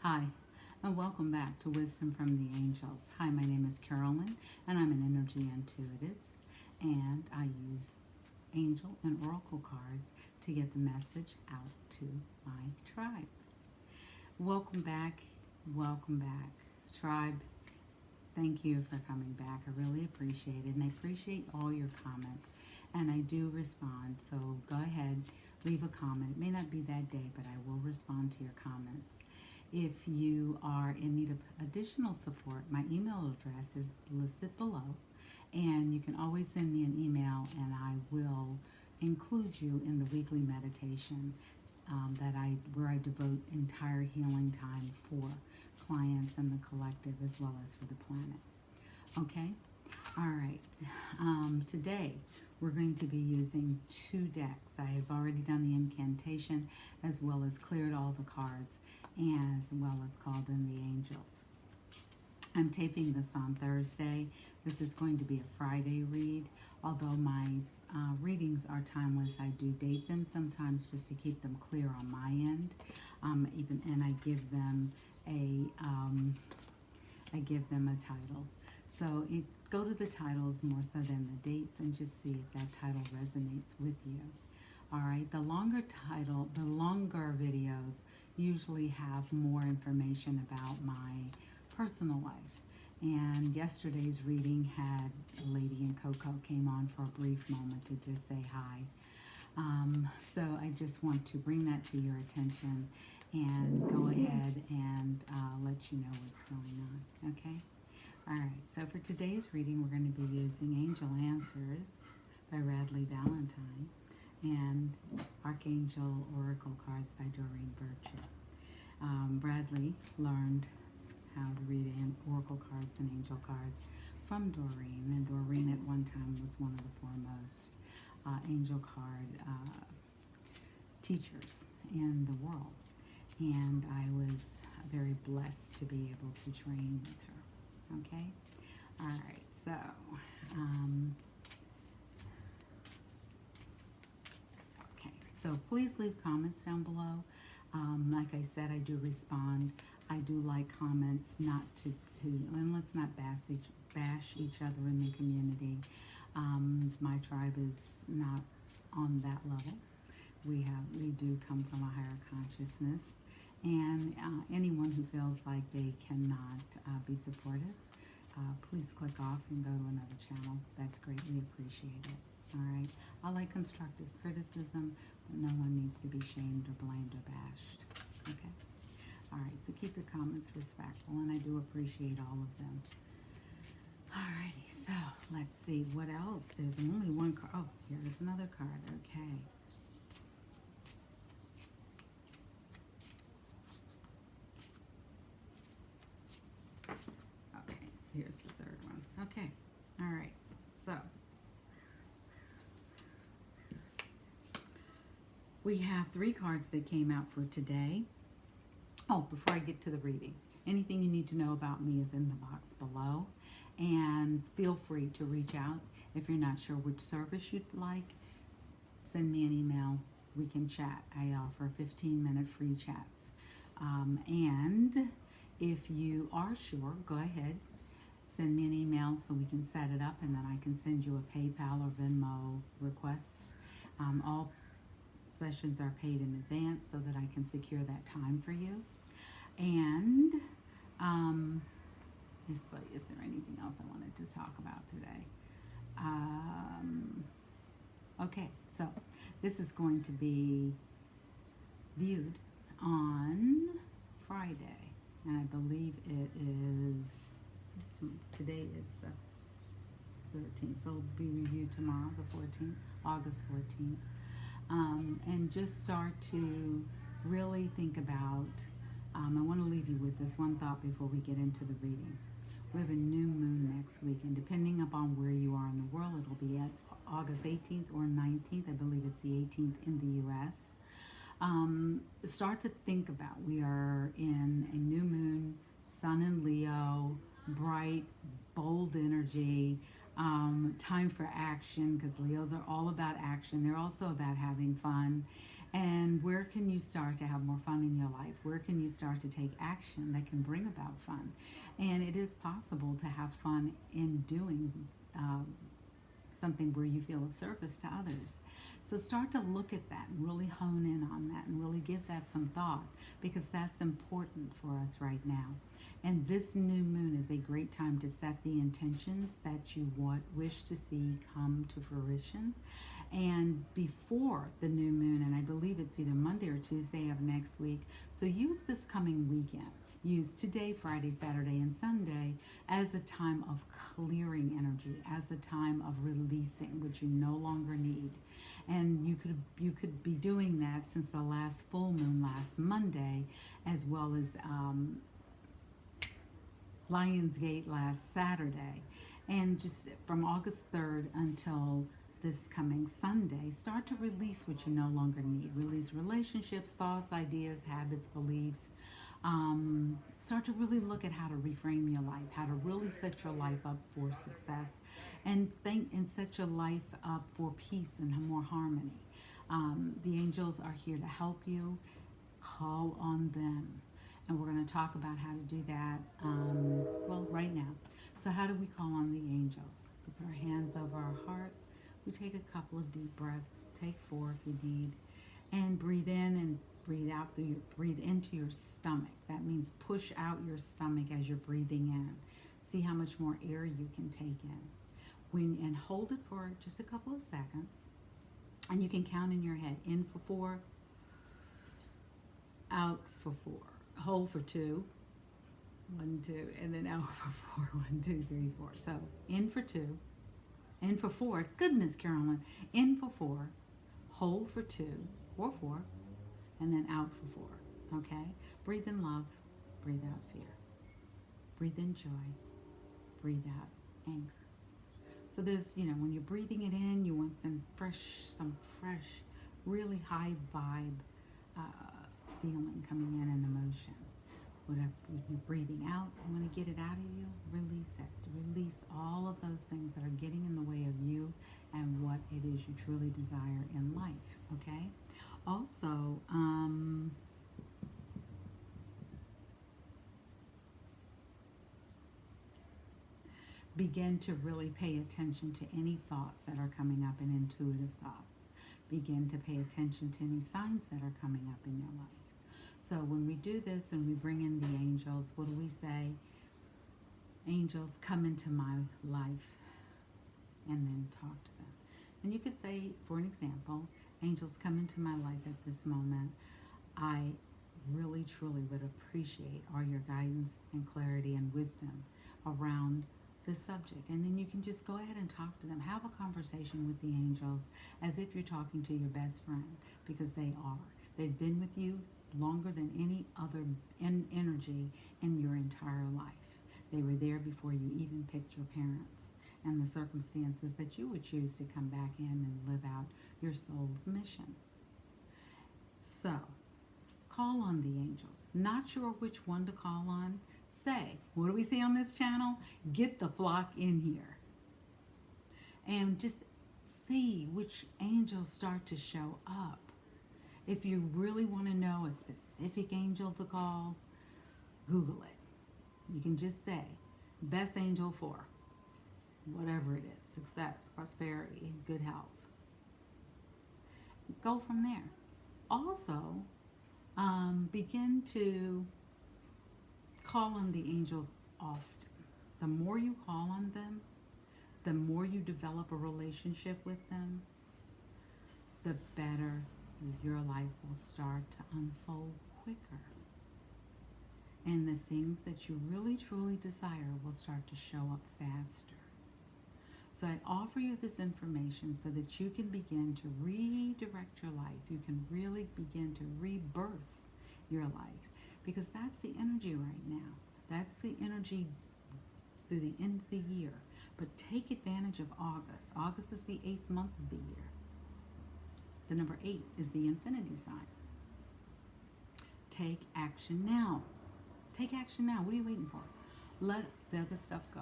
Hi, and welcome back to Wisdom from the Angels. Hi, my name is Carolyn, and I'm an energy intuitive, and I use angel and oracle cards to get the message out to my tribe. Welcome back, welcome back, tribe. Thank you for coming back. I really appreciate it, and I appreciate all your comments, and I do respond. So go ahead, leave a comment. It may not be that day, but I will respond to your comments. If you are in need of additional support, my email address is listed below, and you can always send me an email, and I will include you in the weekly meditation where I devote entire healing time for clients and the collective as well as for the planet. Okay? All right. Today we're going to be using two decks. I have already done the incantation as well as cleared all the cards as well as called in the angels. I'm taping this on Thursday. This is going to be a Friday read, although my readings are timeless. I do date them sometimes just to keep them clear on my end. And I give them a title. So go to the titles more so than the dates and just see if that title resonates with you. All right, the longer videos usually have more information about my personal life. And yesterday's reading had a lady in Coco came on for a brief moment to just say hi. So I just want to bring that to your attention and go ahead and let you know what's going on, okay? All right, so for today's reading, we're going to be using Angel Answers by Radley Valentine and Archangel Oracle Cards by Doreen Bircher. Bradley learned how to read oracle cards and angel cards from Doreen, and Doreen at one time was one of the foremost angel card teachers in the world, and I was very blessed to be able to train with her. Okay? All right, so so please leave comments down below. Like I said, I do respond. I do like comments, not to and let's not bash each other in the community. My tribe is not on that level. We do come from a higher consciousness, and anyone who feels like they cannot be supportive, please click off and go to another channel. That's greatly appreciated. All right. I like constructive criticism, but no one needs to be shamed or blamed or bashed. Okay. All right. So keep your comments respectful, and I do appreciate all of them. All righty. So let's see what else. There's only one card. Oh, here's another card. Okay. Okay. Here's the third one. Okay. All right. So we have three cards that came out for today. Oh, before I get to the reading, anything you need to know about me is in the box below. And feel free to reach out. If you're not sure which service you'd like, send me an email. We can chat. I offer 15-minute free chats. And if you are sure, go ahead. Send me an email so we can set it up, and then I can send you a PayPal or Venmo request. All sessions are paid in advance so that I can secure that time for you. And is there anything else I wanted to talk about today? Okay, so this is going to be viewed on Friday, and I believe it is, today is the 13th, so it'll be reviewed tomorrow, the 14th, August 14th. And just start to really think about, I want to leave you with this one thought before we get into the reading. We have a new moon next week, and depending upon where you are in the world, it'll be at August 18th or 19th. I believe it's the 18th in the U.S. Start to think about, we are in a new moon, sun in Leo, bright, bold energy, time for action, because Leos are all about action. They're also about having fun. And where can you start to have more fun in your life? Where can you start to take action that can bring about fun? And it is possible to have fun in doing something where you feel of service to others. So start to look at that and really hone in on that and really give that some thought, because that's important for us right now. And this new moon is a great time to set the intentions that you wish to see come to fruition. And before the new moon, and I believe it's either Monday or Tuesday of next week, so use this coming weekend. Use today, Friday, Saturday, and Sunday as a time of clearing energy, as a time of releasing what you no longer need. And you could be doing that since the last full moon last Monday, as well as Lionsgate last Saturday. And just from August 3rd until this coming Sunday, start to release what you no longer need. Release relationships, thoughts, ideas, habits, beliefs. Start to really look at how to reframe your life, how to really set your life up for success, and set your life up for peace and more harmony. The angels are here to help you. Call on them. And we're going to talk about how to do that, right now. So how do we call on the angels? We put our hands over our heart. We take a couple of deep breaths. Take 4 if you need. And breathe in and breathe out breathe into your stomach. That means push out your stomach as you're breathing in. See how much more air you can take in. And hold it for just a couple of seconds. And you can count in your head. In for 4, out for 4. Hold for 2, 1, 2, and then out for 4, 1, 2, 3, 4. So in for 2, in for 4. Goodness, Carolyn. In for 4, hold for 2 or 4, and then out for 4. Okay? Breathe in love, breathe out fear. Breathe in joy, breathe out anger. So there's, when you're breathing it in, you want some fresh, really high vibe feeling coming in and emotion. Whatever you're breathing out, you want to get it out of you, release it. Release all of those things that are getting in the way of you and what it is you truly desire in life, okay? Also, begin to really pay attention to any thoughts that are coming up and intuitive thoughts. Begin to pay attention to any signs that are coming up in your life. So when we do this and we bring in the angels, what do we say? Angels, come into my life, and then talk to them. And you could say, for an example, angels, come into my life at this moment. I really, truly would appreciate all your guidance and clarity and wisdom around this subject. And then you can just go ahead and talk to them. Have a conversation with the angels as if you're talking to your best friend, because they are. They've been with you longer than any other energy in your entire life. They were there before you even picked your parents and the circumstances that you would choose to come back in and live out your soul's mission. So, call on the angels. Not sure which one to call on? Say, what do we say on this channel? Get the flock in here. And just see which angels start to show up. If you really want to know a specific angel to call, Google it. You can just say, best angel for whatever it is, success, prosperity, good health. Go from there. Also, begin to call on the angels often. The more you call on them, the more you develop a relationship with them, the better your life will start to unfold quicker. And the things that you really truly desire will start to show up faster. So I offer you this information so that you can begin to redirect your life. You can really begin to rebirth your life, because that's the energy right now. That's the energy through the end of the year. But take advantage of August. August is the 8th month of the year. The number 8 is the infinity sign. Take action now. Take action now. What are you waiting for? Let the other stuff go.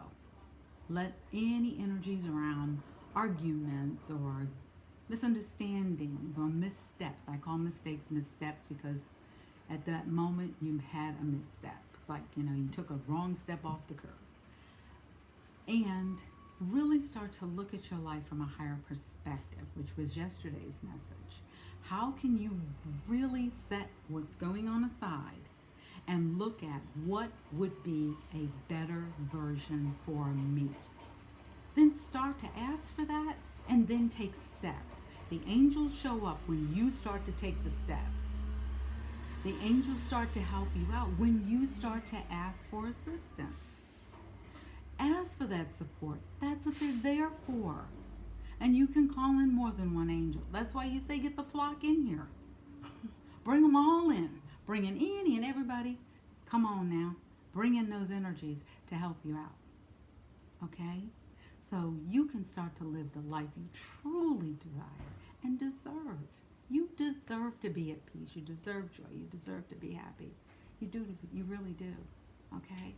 Let any energies around arguments or misunderstandings or missteps. I call mistakes missteps because at that moment you had a misstep. It's like, you took a wrong step off the curb. And really start to look at your life from a higher perspective, which was yesterday's message. How can you really set what's going on aside and look at what would be a better version for me? Then start to ask for that and then take steps. The angels show up when you start to take the steps. The angels start to help you out when you start to ask for assistance. Ask for that support. That's what they're there for. And you can call in more than one angel. That's why you say get the flock in here. Bring them all in. Bring in any and everybody. Come on now. Bring in those energies to help you out. Okay? So you can start to live the life you truly desire and deserve. You deserve to be at peace. You deserve joy. You deserve to be happy. You do. You really do. Okay?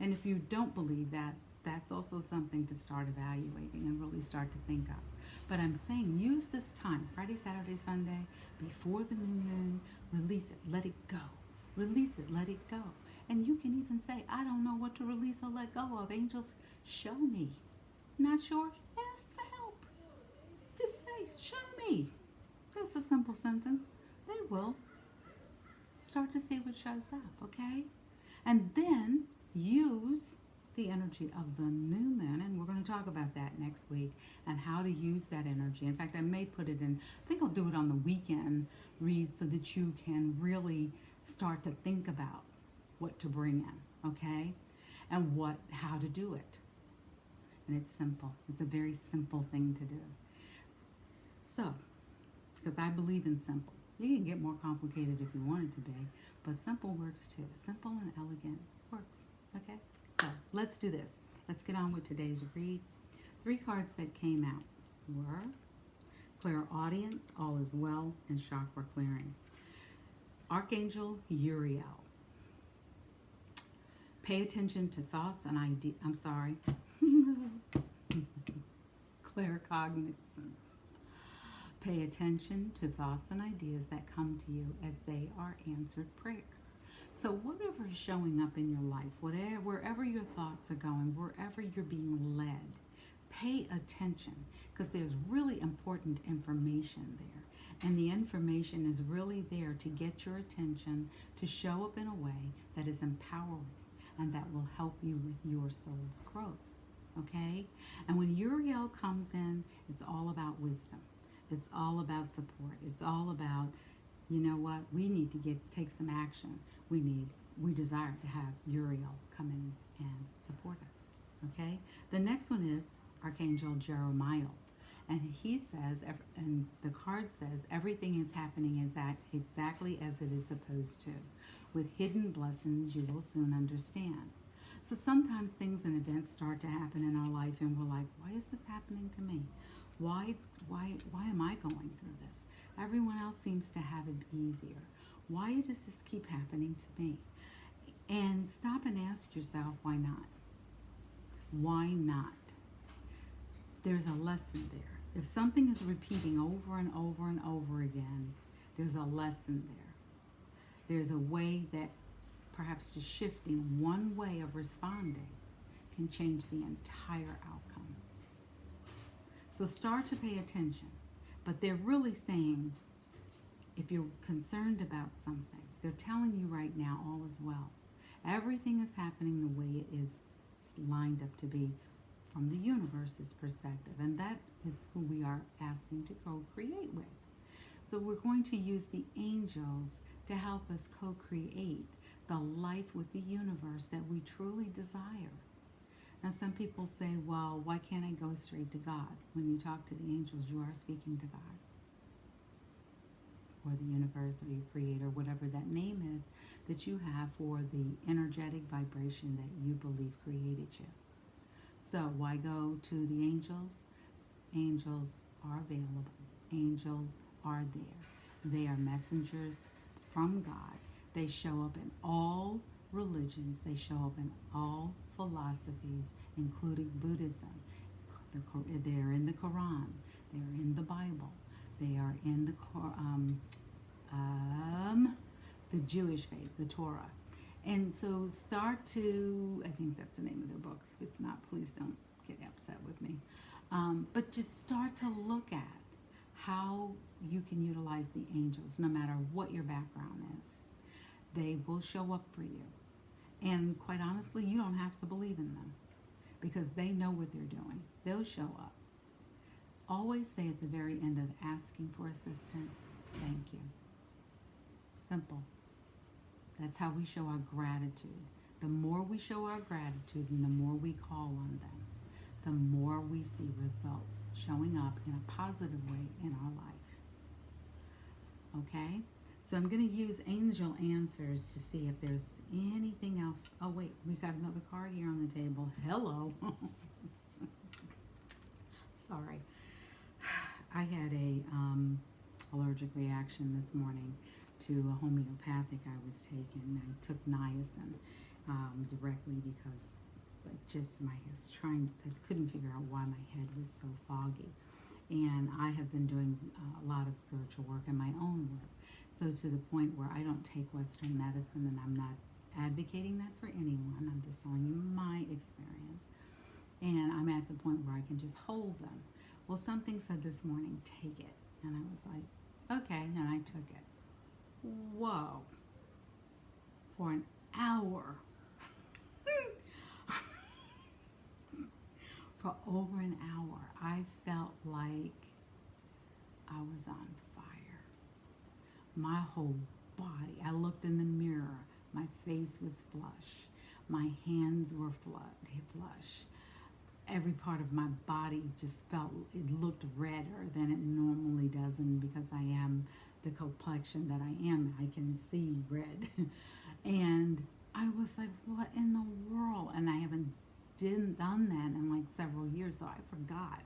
And if you don't believe that, that's also something to start evaluating and really start to think of. But I'm saying use this time, Friday, Saturday, Sunday, before the new moon, release it, let it go. Release it, let it go. And you can even say, I don't know what to release or let go of. Angels, show me. Not sure? Ask for help. Just say, show me. That's a simple sentence. They will start to see what shows up, okay? And then use the energy of the new moon, and we're going to talk about that next week and how to use that energy. In fact, I may put it in, I think I'll do it on the weekend read so that you can really start to think about what to bring in, okay? And how to do it. And it's simple. It's a very simple thing to do. So, because I believe in simple. You can get more complicated if you want it to be, but simple works too. Simple and elegant works, okay? So let's do this. Let's get on with today's read. 3 cards that came out were Clairaudience, All is Well, and Chakra Clearing. Archangel Uriel. Pay attention to thoughts and ideas. I'm sorry. Claircognizance. Pay attention to thoughts and ideas that come to you as they are answered prayers. So whatever is showing up in your life, wherever your thoughts are going, wherever you're being led, pay attention because there's really important information there. And the information is really there to get your attention, to show up in a way that is empowering and that will help you with your soul's growth. Okay? And when Uriel comes in, it's all about wisdom. It's all about support. It's all about, you know what, we need to take some action. We desire to have Uriel come in and support us. Okay? The next one is Archangel Jeremiah. And he says, and the card says, everything is happening exactly as it is supposed to. With hidden blessings you will soon understand. So sometimes things and events start to happen in our life and we're like, why is this happening to me? Why am I going through this? Everyone else seems to have it easier. Why does this keep happening to me? And stop and ask yourself, why not? Why not? There's a lesson there. If something is repeating over and over and over again, there's a lesson there. There's a way that perhaps just shifting one way of responding can change the entire outcome. So start to pay attention. But they're really saying, if you're concerned about something, they're telling you right now all is well. Everything is happening the way it is lined up to be from the universe's perspective. And that is who we are asking to co-create with. So we're going to use the angels to help us co-create the life with the universe that we truly desire. Now some people say, well, why can't I go straight to God? When you talk to the angels, you are speaking to God, or the universe, or your creator, whatever that name is that you have for the energetic vibration that you believe created you. So why go to the angels? Angels are available. Angels are there. They are messengers from God. They show up in all religions. They show up in all philosophies, including Buddhism. They're in the Quran. They're in the Bible. They are in the Jewish faith, the Torah. And so start to, I think that's the name of their book. If it's not, please don't get upset with me. But just start to look at how you can utilize the angels, no matter what your background is. They will show up for you. And quite honestly, you don't have to believe in them because they know what they're doing. They'll show up. Always say at the very end of asking for assistance, thank you. Simple. That's how we show our gratitude. The more we show our gratitude and the more we call on them, the more we see results showing up in a positive way in our life. Okay? So I'm going to use angel answers to see if there's anything else. Oh, wait, we've got another card here on the table. Hello. Sorry. I had a allergic reaction this morning to a homeopathic I was taking. I took niacin directly because I couldn't figure out why my head was so foggy. And I have been doing a lot of spiritual work and my own work. So to the point where I don't take Western medicine, and I'm not advocating that for anyone. I'm just telling you my experience. And I'm at the point where I can just hold them. Well, something said this morning, take it. And I was like, okay, and I took it. Whoa. For an hour. For over an hour, I felt like I was on fire. My whole body, I looked in the mirror, my face was flush, my hands were flush. Every part of my body just it looked redder than it normally does, and because I am the complexion that I am, I can see red. And I was like, what in the world? And I haven't done that in like several years, so I forgot.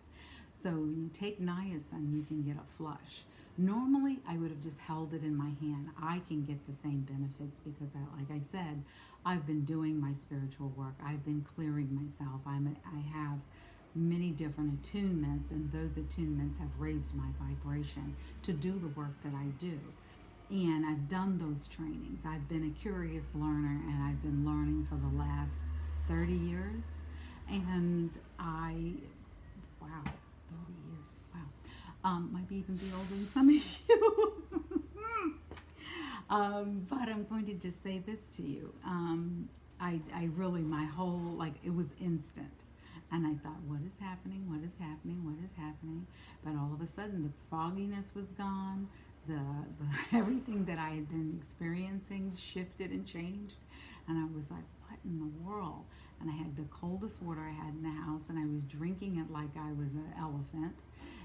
So when you take niacin, you can get a flush. Normally, I would have just held it in my hand. I can get the same benefits because, like I said, I've been doing my spiritual work. I've been clearing myself. I have many different attunements, and those attunements have raised my vibration to do the work that I do. And I've done those trainings. I've been a curious learner, and I've been learning for the last 30 years. And wow, 30 years, wow. Might even be older than some of you. But I'm going to just say this to you. I really, my whole, it was instant. And I thought, what is happening? What is happening? What is happening? But all of a sudden, the fogginess was gone. The everything that I had been experiencing shifted and changed. And I was like, what in the world? And I had the coldest water I had in the house, and I was drinking it like I was an elephant.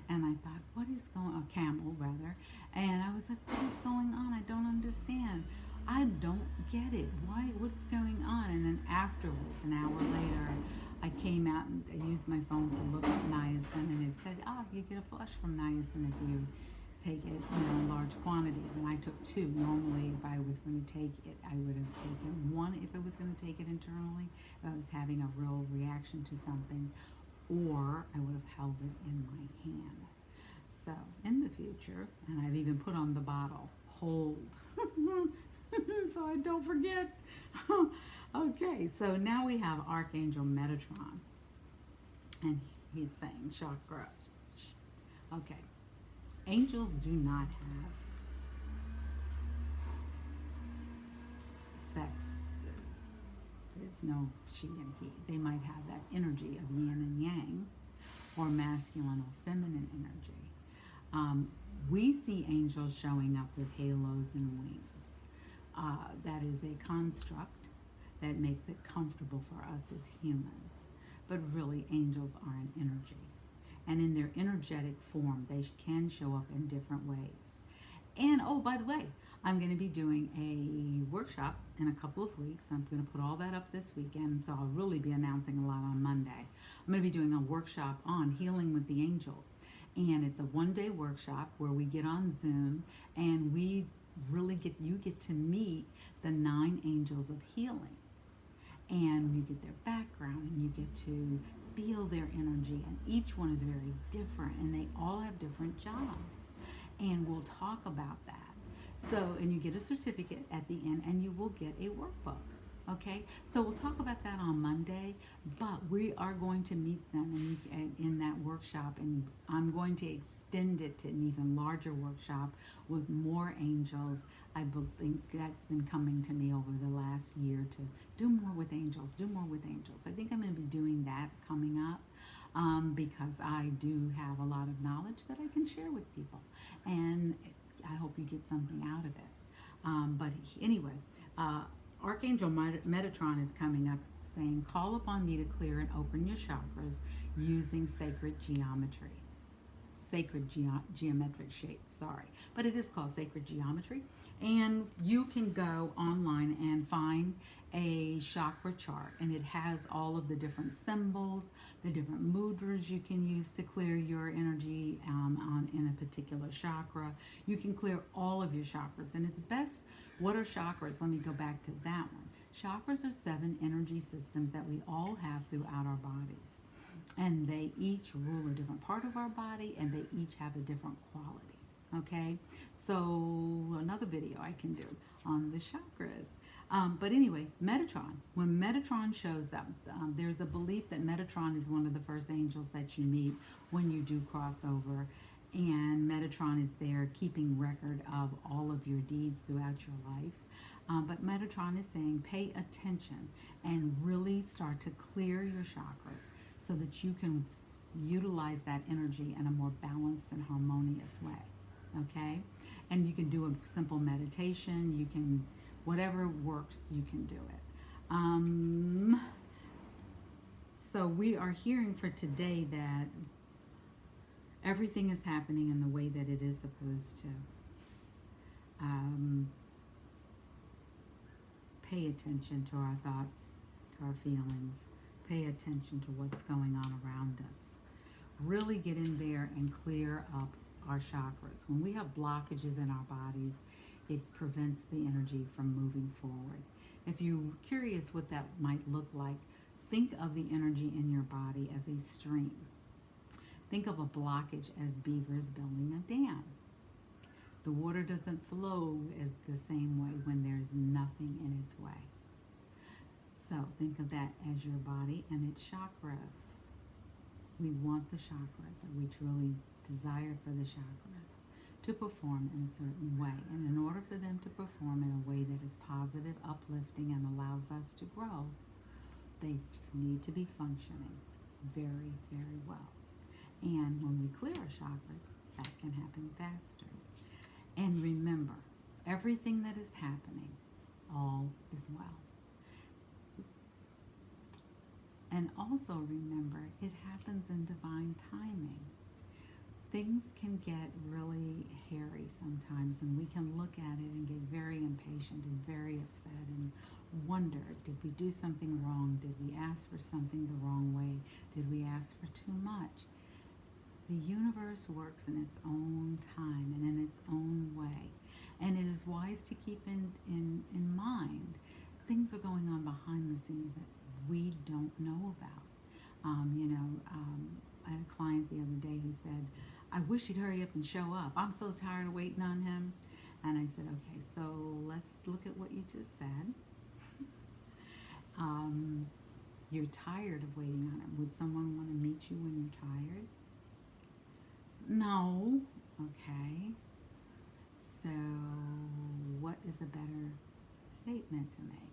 And I thought, what is going on? A camel, rather. And I was like, what is going on? I don't understand. I don't get it. Why? What's going on? And then afterwards, an hour later, I came out and I used my phone to look up niacin, and it said, you get a flush from niacin if you take it, in large quantities. And I took 2. Normally, if I was going to take it, I would have taken 1 if I was going to take it internally, if I was having a real reaction to something, or I would have held it in my hand. So, in the future, and I've even put on the bottle, hold, so I don't forget. Okay, so now we have Archangel Metatron, and he's saying chakra. Okay, angels do not have sexes. There's no she and he. They might have that energy of yin and yang, or masculine or feminine energy. We see angels showing up with halos and wings. That is a construct that makes it comfortable for us as humans. But really, angels are an energy. And in their energetic form, they can show up in different ways. And, oh, by the way, I'm going to be doing a workshop in a couple of weeks. I'm going to put all that up this weekend, so I'll really be announcing a lot on Monday. I'm going to be doing a workshop on healing with the angels. And it's a one-day workshop where we get on Zoom, and we really you get to meet the 9 angels of healing. And you get their background, and you get to feel their energy, and each one is very different, and they all have different jobs. and we'll talk about that. So, and you get a certificate at the end, and you will get a workbook. Okay, so we'll talk about that on Monday, but we are going to meet them in that workshop, and I'm going to extend it to an even larger workshop with more angels. Think that's been coming to me over the last year to do more with angels, do more with angels. I think I'm going to be doing that coming up because I do have a lot of knowledge that I can share with people, and I hope you get something out of it. Anyway, Archangel Metatron is coming up saying, call upon me to clear and open your chakras using sacred geometry. Geometric shapes, sorry. But it is called sacred geometry. And you can go online and find a chakra chart. And it has all of the different symbols, the different mudras you can use to clear your energy in a particular chakra. You can clear all of your chakras. And it's best, what are chakras? Let me go back to that one. Chakras are 7 energy systems that we all have throughout our bodies. And they each rule a different part of our body, and they each have a different quality. Okay, so another video I can do on the chakras. But anyway, Metatron. When Metatron shows up, there's a belief that Metatron is one of the first angels that you meet when you do crossover. And Metatron is there keeping record of all of your deeds throughout your life. But Metatron is saying, pay attention and really start to clear your chakras so that you can utilize that energy in a more balanced and harmonious way. Okay? And you can do a simple meditation. You can, whatever works, you can do it. So we are hearing for today that everything is happening in the way that it is supposed to. Pay attention to our thoughts, to our feelings. Pay attention to what's going on around us. Really get in there and clear up our chakras. When we have blockages in our bodies, it prevents the energy from moving forward. If you're curious what that might look like, think of the energy in your body as a stream. Think of a blockage as beavers building a dam. The water doesn't flow as the same way when there's nothing in its way. So think of that as your body and its chakras. We want the chakras, or we truly desire for the chakras to perform in a certain way. And in order for them to perform in a way that is positive, uplifting, and allows us to grow, they need to be functioning very, very well. And when we clear our chakras, that can happen faster. And remember, everything that is happening, all is well. And also remember, it happens in divine timing. Things can get really hairy sometimes, and we can look at it and get very impatient and very upset and wonder, did we do something wrong? Did we ask for something the wrong way? Did we ask for too much? The universe works in its own time and in its own way. And it is wise to keep in mind things are going on behind the scenes that we don't know about. I had a client the other day who said, I wish he'd hurry up and show up. I'm so tired of waiting on him. And I said, okay, so let's look at what you just said. You're tired of waiting on him. Would someone want to meet you when you're tired? No. Okay. So what is a better statement to make?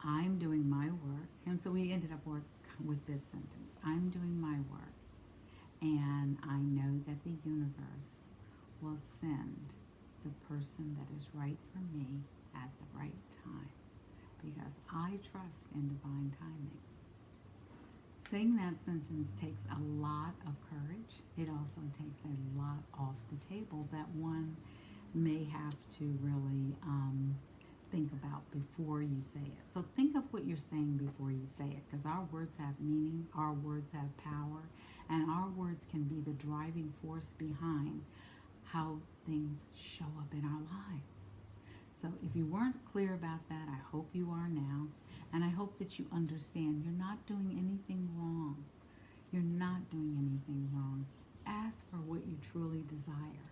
I'm doing my work. And so we ended up with this sentence. I'm doing my work. And I know that the universe will send the person that is right for me at the right time. Because I trust in divine timing. Saying that sentence takes a lot of courage. It also takes a lot off the table that one may have to really think about before you say it. So think of what you're saying before you say it, because our words have meaning, our words have power, and our words can be the driving force behind how things show up in our lives. So if you weren't clear about that, I hope you are now. And I hope that you understand you're not doing anything wrong. You're not doing anything wrong. ask for what you truly desire.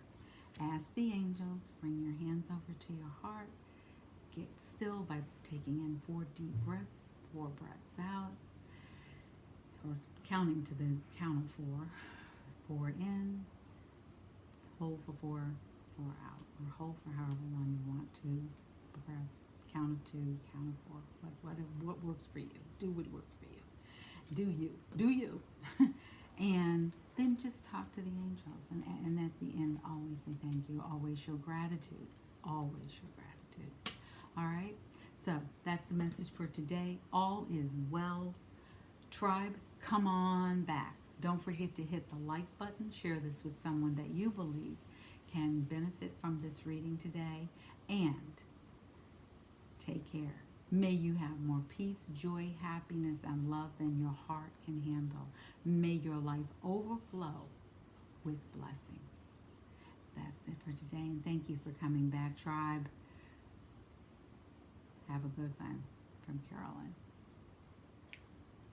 Ask the angels, bring your hands over to your heart. Get still by taking in 4 deep breaths, 4 breaths out, or counting to the count of 4. 4 in, hold for 4, 4 out, or hold for however long you want to. The breath, count of 2, count of 4, what works for you. Do what works for you. Do you. And then just talk to the angels. And at the end, always say thank you. Always show gratitude. Always show gratitude. All right? So that's the message for today. All is well. Tribe, come on back. Don't forget to hit the like button. Share this with someone that you believe can benefit from this reading today. And take care. May you have more peace, joy, happiness, and love than your heart can handle. May your life overflow with blessings. That's it for today, and thank you for coming back, tribe. Have a good one from Carolyn.